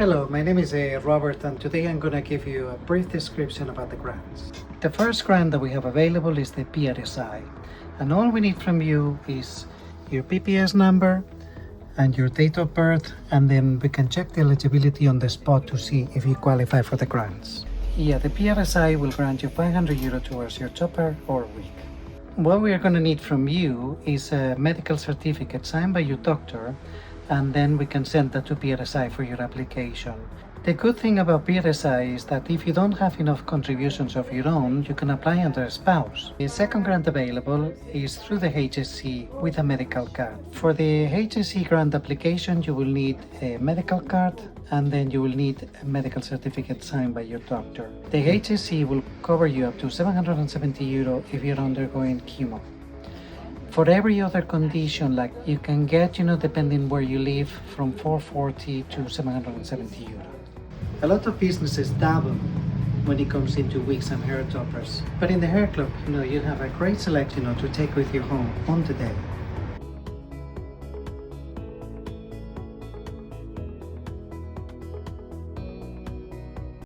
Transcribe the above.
Hello, my name is Robert, and today I'm going to give you a brief description about the grants. The first grant that we have available is the PRSI, and all we need from you is your PPS number and your date of birth, and then we can check the eligibility on the spot to see if you qualify for the grants. Yeah, the PRSI will grant you €500 towards your topper or wig. What we are going to need from you is a medical certificate signed by your doctor, and then we can send that to PRSI for your application. The good thing about PRSI is that if you don't have enough contributions of your own, you can apply under a spouse. The second grant available is through the HSE with a medical card. For the HSE grant application, you will need a medical card, and then you will need a medical certificate signed by your doctor. The HSE will cover you up to €770 if you're undergoing chemo. For every other condition, like you can get, depending where you live, from €440 to €770. A lot of businesses dabble when it comes into wigs and hair toppers. But in the hair club, you have a great selection to take with you home on the day.